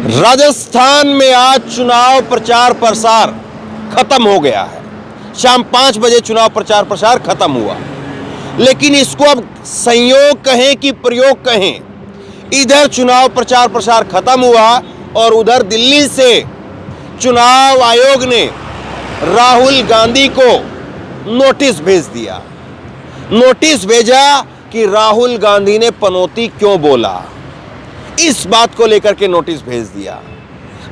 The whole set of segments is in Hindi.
राजस्थान में आज चुनाव प्रचार प्रसार खत्म हो गया है। शाम 5 बजे चुनाव प्रचार प्रसार खत्म हुआ, लेकिन इसको अब संयोग कहें कि प्रयोग कहें, इधर चुनाव प्रचार प्रसार खत्म हुआ और उधर दिल्ली से चुनाव आयोग ने राहुल गांधी को नोटिस भेज दिया। नोटिस भेजा कि राहुल गांधी ने पनौती क्यों बोला, इस बात को लेकर के नोटिस भेज दिया।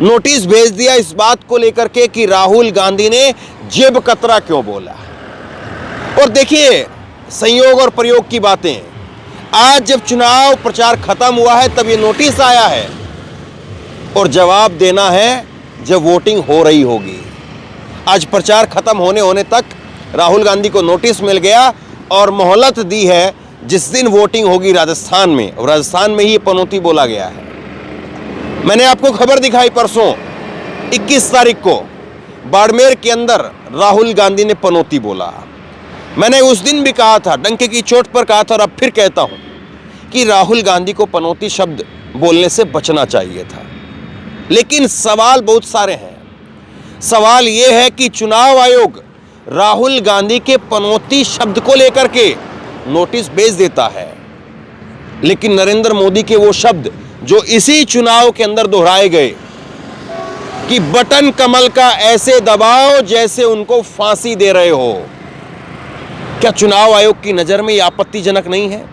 नोटिस भेज दिया इस बात को लेकर के कि राहुल गांधी ने जेब कतरा क्यों बोला। और देखिए संयोग और प्रयोग की बातें, आज जब चुनाव प्रचार खत्म हुआ है तब ये नोटिस आया है और जवाब देना है जब वोटिंग हो रही होगी। आज प्रचार खत्म होने तक राहुल गांधी को नोटिस मिल गया और मोहलत दी है जिस दिन वोटिंग होगी राजस्थान में, और राजस्थान में ही पनौती बोला गया है। मैंने आपको खबर दिखाई परसों 21 तारीख को बाड़मेर के अंदर राहुल गांधी ने पनौती बोला। मैंने उस दिन भी कहा था, डंके की चोट पर कहा था और अब फिर कहता हूं कि राहुल गांधी को पनौती शब्द बोलने से बचना चाहिए था। लेकिन सवाल बहुत सारे हैं। सवाल यह है कि चुनाव आयोग राहुल गांधी के पनौती शब्द को लेकर के नोटिस भेज देता है, लेकिन नरेंद्र मोदी के वो शब्द जो इसी चुनाव के अंदर दोहराए गए कि बटन कमल का ऐसे दबाओ जैसे उनको फांसी दे रहे हो, क्या चुनाव आयोग की नजर में ये आपत्तिजनक नहीं है?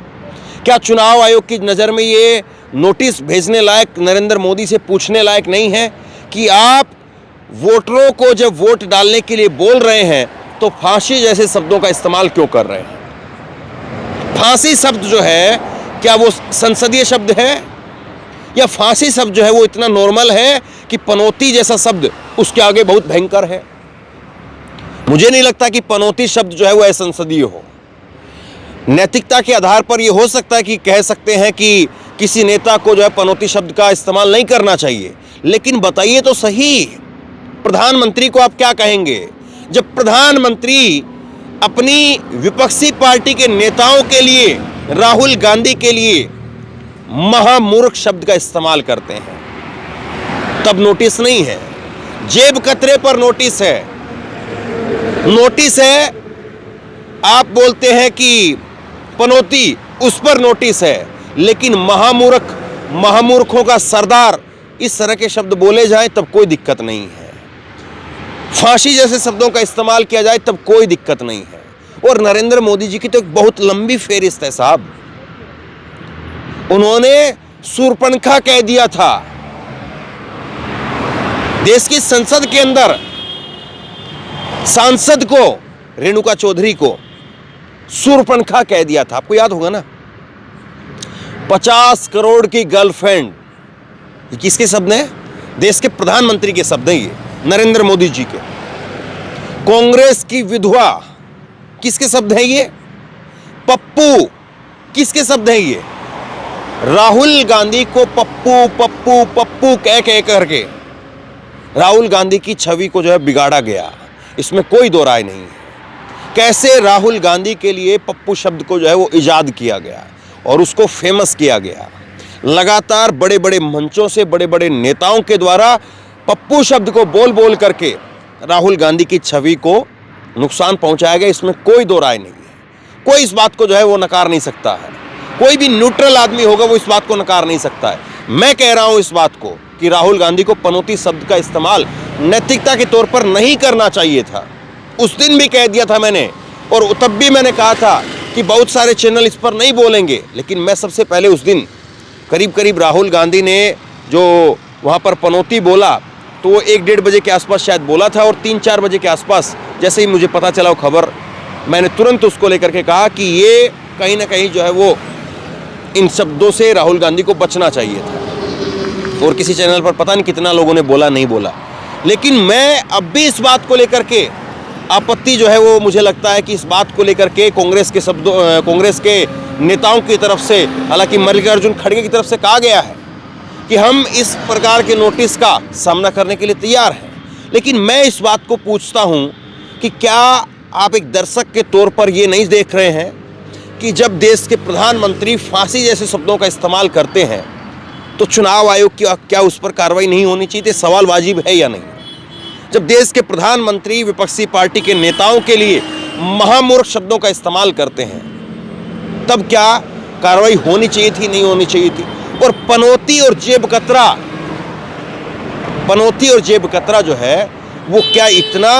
क्या चुनाव आयोग की नजर में ये नोटिस भेजने लायक, नरेंद्र मोदी से पूछने लायक नहीं है कि आप वोटरों को जब वोट डालने के लिए बोल रहे हैं तो फांसी जैसे शब्दों का इस्तेमाल क्यों कर रहे हैं? फांसी शब्द जो है क्या वो संसदीय शब्द है, या फांसी शब्द जो है वो इतना नॉर्मल है कि पनौती जैसा शब्द उसके आगे बहुत भयंकर है? मुझे नहीं लगता कि पनौती शब्द जो है वो असंसदीय हो। नैतिकता के आधार पर ये हो सकता है कि कह सकते हैं कि किसी नेता को जो है पनौती शब्द का इस्तेमाल नहीं करना चाहिए, लेकिन बताइए तो सही, प्रधानमंत्री को आप क्या कहेंगे जब प्रधानमंत्री अपनी विपक्षी पार्टी के नेताओं के लिए, राहुल गांधी के लिए महामूर्ख शब्द का इस्तेमाल करते हैं? तब नोटिस नहीं है, जेब कतरे पर नोटिस है। नोटिस है, आप बोलते हैं कि पनौती, उस पर नोटिस है, लेकिन महामूर्खों का सरदार इस तरह के शब्द बोले जाए तब कोई दिक्कत नहीं है। फांसी जैसे शब्दों का इस्तेमाल किया जाए तब कोई दिक्कत नहीं है। और नरेंद्र मोदी जी की तो एक बहुत लंबी फेहरिस्त है साहब। उन्होंने शूर्पणखा कह दिया था, देश की संसद के अंदर सांसद को, रेणुका चौधरी को शूर्पणखा कह दिया था, आपको याद होगा ना। 50 करोड़ की गर्लफ्रेंड, किसके शब्द हैं? देश के प्रधानमंत्री के शब्द हैं ये, नरेंद्र मोदी जी के। कांग्रेस की विधवा, किसके शब्द हैं ये? पप्पू, किसके शब्द हैं ये? राहुल गांधी को पप्पू पप्पू पप्पू कह करके राहुल गांधी की छवि को जो है बिगाड़ा गया, इसमें कोई दो राय नहीं है। कैसे राहुल गांधी के लिए पप्पू शब्द को जो है वो इजाद किया गया और उसको फेमस किया गया। लगातार बड़े बड़े मंचों से, बड़े बड़े नेताओं के द्वारा पप्पू शब्द को बोल बोल करके राहुल गांधी की छवि को नुकसान पहुंचाया गया, इसमें कोई दो राय नहीं है। कोई इस बात को जो है वो नकार नहीं सकता है। कोई भी न्यूट्रल आदमी होगा वो इस बात को नकार नहीं सकता है। मैं कह रहा हूं इस बात को कि राहुल गांधी को पनौती शब्द का इस्तेमाल नैतिकता के तौर पर नहीं करना चाहिए था। उस दिन भी कह दिया था मैंने, और तब भी मैंने कहा था कि बहुत सारे चैनल इस पर नहीं बोलेंगे, लेकिन मैं सबसे पहले उस दिन करीब राहुल गांधी ने जो वहाँ पर पनौती बोला तो वो 1-1:30 बजे के आसपास शायद बोला था, और 3-4 बजे के आसपास जैसे ही मुझे पता चला वो खबर, मैंने तुरंत उसको लेकर के कहा कि ये कहीं ना कहीं जो है वो इन शब्दों से राहुल गांधी को बचना चाहिए था। और किसी चैनल पर पता नहीं कितना लोगों ने बोला, नहीं बोला, लेकिन मैं अब भी इस बात को लेकर के आपत्ति जो है वो मुझे लगता है कि इस बात को लेकर के कांग्रेस के नेताओं की तरफ से, हालांकि मल्लिकार्जुन खड़गे की तरफ से कहा गया है कि हम इस प्रकार के नोटिस का सामना करने के लिए तैयार हैं, लेकिन मैं इस बात को पूछता हूं कि क्या आप एक दर्शक के तौर पर ये नहीं देख रहे हैं कि जब देश के प्रधानमंत्री फांसी जैसे शब्दों का इस्तेमाल करते हैं तो चुनाव आयोग की क्या उस पर कार्रवाई नहीं होनी चाहिए थी? सवाल वाजिब है या नहीं? जब देश के प्रधानमंत्री विपक्षी पार्टी के नेताओं के लिए महामूर्ख शब्दों का इस्तेमाल करते हैं, तब क्या कार्रवाई होनी चाहिए थी, नहीं होनी चाहिए थी? और पनौती और जेब कतरा जो है वो क्या इतना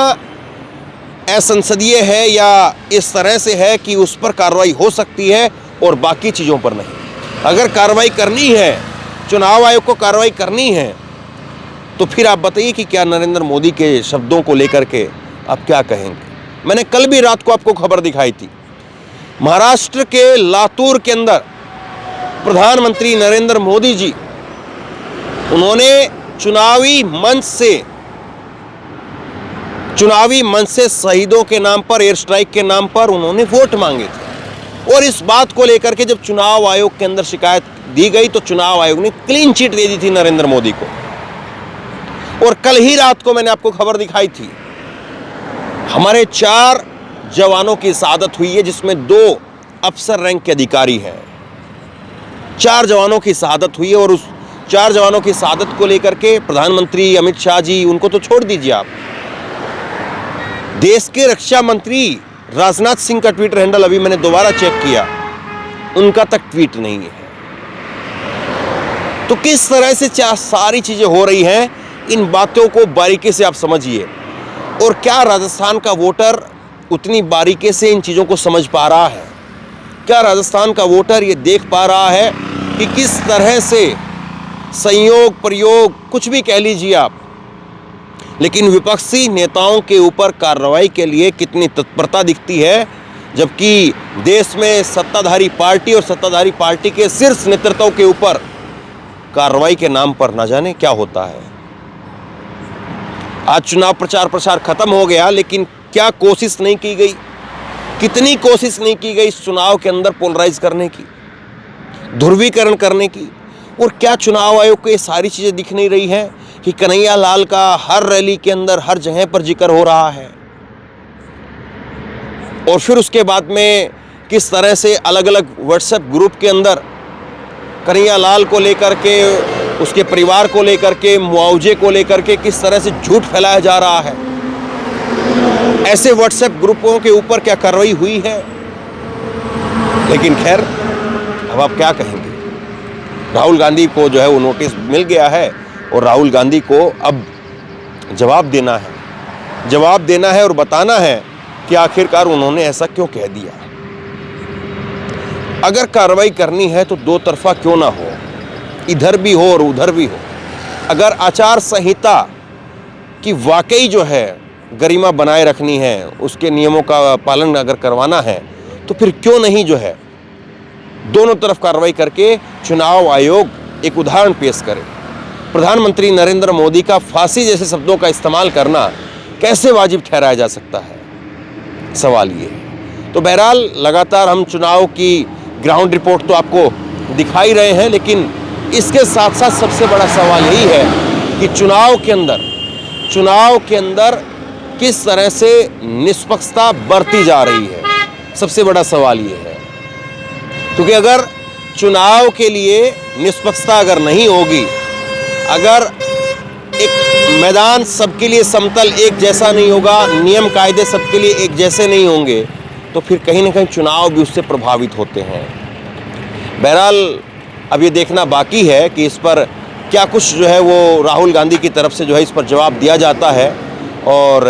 असंसदीय है या इस तरह से है कि उस पर कार्रवाई हो सकती है और बाकी चीज़ों पर नहीं? अगर कार्रवाई करनी है, चुनाव आयोग को कार्रवाई करनी है, तो फिर आप बताइए कि क्या नरेंद्र मोदी के शब्दों को लेकर के आप क्या कहेंगे? मैंने कल भी रात को आपको खबर दिखाई थी, महाराष्ट्र के लातूर के अंदर प्रधानमंत्री नरेंद्र मोदी जी, उन्होंने चुनावी मंच से शहीदों के नाम पर, एयर स्ट्राइक के नाम पर उन्होंने वोट मांगे थे। और इस बात को लेकर के जब चुनाव आयोग के अंदर शिकायत दी गई तो चुनाव आयोग ने क्लीन चिट दे दी थी नरेंद्र मोदी को। और कल ही रात को मैंने आपको खबर दिखाई थी, हमारे 4 जवानों की शहादत हुई है, जिसमें 2 अफसर रैंक के अधिकारी हैं। 4 जवानों की शहादत हुई है और उस 4 जवानों की शहादत को लेकर के प्रधानमंत्री अमित शाह जी, उनको तो छोड़ दीजिए आप, देश के रक्षा मंत्री राजनाथ सिंह का ट्विटर हैंडल अभी मैंने दोबारा चेक किया, उनका तक ट्वीट नहीं है। तो किस तरह से सारी चीजें हो रही हैं, इन बातों को बारीकी से आप समझिए। और क्या राजस्थान का वोटर उतनी बारीकी से इन चीजों को समझ पा रहा है? क्या राजस्थान का वोटर ये देख पा रहा है कि किस तरह से संयोग, प्रयोग, कुछ भी कह लीजिए आप, लेकिन विपक्षी नेताओं के ऊपर कार्रवाई के लिए कितनी तत्परता दिखती है, जबकि देश में सत्ताधारी पार्टी और सत्ताधारी पार्टी के शीर्ष नेतृत्व के ऊपर कार्रवाई के नाम पर न जाने क्या होता है। आज चुनाव प्रचार प्रसार खत्म हो गया, लेकिन क्या कोशिश नहीं की गई, कितनी कोशिश नहीं की गई इस चुनाव के अंदर पोलराइज करने की, ध्रुवीकरण करने की। और क्या चुनाव आयोग को ये सारी चीजें दिख नहीं रही है कि कन्हैया लाल का हर रैली के अंदर हर जगह पर जिक्र हो रहा है, और फिर उसके बाद में किस तरह से अलग अलग व्हाट्सएप ग्रुप के अंदर कन्हैया लाल को लेकर के, उसके परिवार को लेकर के, मुआवजे को लेकर के किस तरह से झूठ फैलाया जा रहा है। ऐसे व्हाट्सएप ग्रुपों के ऊपर क्या कार्रवाई हुई है? लेकिन खैर, अब आप क्या कहेंगे? राहुल गांधी को जो है वो नोटिस मिल गया है और राहुल गांधी को अब जवाब देना है और बताना है कि आखिरकार उन्होंने ऐसा क्यों कह दिया। अगर कार्रवाई करनी है तो 2 तरफा क्यों ना हो, इधर भी हो और उधर भी हो। अगर आचार संहिता की वाकई जो है गरिमा बनाए रखनी है, उसके नियमों का पालन अगर करवाना है, तो फिर क्यों नहीं जो है दोनों तरफ कार्रवाई करके चुनाव आयोग एक उदाहरण पेश करे। प्रधानमंत्री नरेंद्र मोदी का फांसी जैसे शब्दों का इस्तेमाल करना कैसे वाजिब ठहराया जा सकता है? सवाल ये है। तो बहरहाल लगातार हम चुनाव की ग्राउंड रिपोर्ट तो आपको दिखा ही रहे हैं, लेकिन इसके साथ साथ सबसे बड़ा सवाल यही है कि चुनाव के अंदर किस तरह से निष्पक्षता बरती जा रही है। सबसे बड़ा सवाल ये है, क्योंकि अगर चुनाव के लिए निष्पक्षता अगर नहीं होगी, अगर एक मैदान सबके लिए समतल एक जैसा नहीं होगा, नियम कायदे सबके लिए एक जैसे नहीं होंगे, तो फिर कहीं ना कहीं चुनाव भी उससे प्रभावित होते हैं। बहरहाल अब ये देखना बाकी है कि इस पर क्या कुछ जो है वो राहुल गांधी की तरफ से जो है इस पर जवाब दिया जाता है, और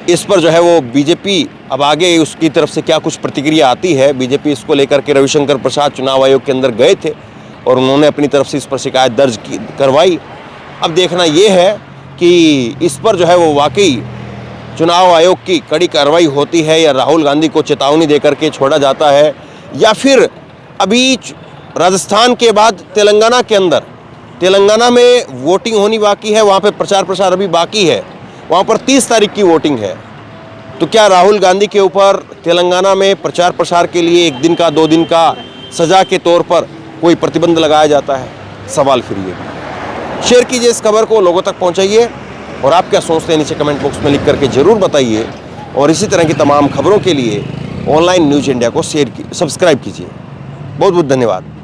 इस पर जो है वो बीजेपी अब आगे उसकी तरफ से क्या कुछ प्रतिक्रिया आती है। बीजेपी इसको लेकर के रविशंकर प्रसाद चुनाव आयोग के अंदर गए थे और उन्होंने अपनी तरफ से इस पर शिकायत दर्ज करवाई। अब देखना ये है कि इस पर जो है वो वाकई चुनाव आयोग की कड़ी कार्रवाई होती है या राहुल गांधी को चेतावनी देकर के छोड़ा जाता है, या फिर अभी राजस्थान के बाद तेलंगाना में वोटिंग होनी बाकी है, वहाँ पे प्रचार प्रसार अभी बाकी है, वहाँ पर 30 तारीख की वोटिंग है। तो क्या राहुल गांधी के ऊपर तेलंगाना में प्रचार प्रसार के लिए 1 दिन का 2 दिन का सजा के तौर पर कोई प्रतिबंध लगाया जाता है? सवाल फिर ये। शेयर कीजिए इस खबर को, लोगों तक पहुंचाइए, और आप क्या सोचते हैं नीचे कमेंट बॉक्स में लिख करके ज़रूर बताइए। और इसी तरह की तमाम खबरों के लिए ऑनलाइन न्यूज़ इंडिया को सब्सक्राइब कीजिए। बहुत बहुत धन्यवाद।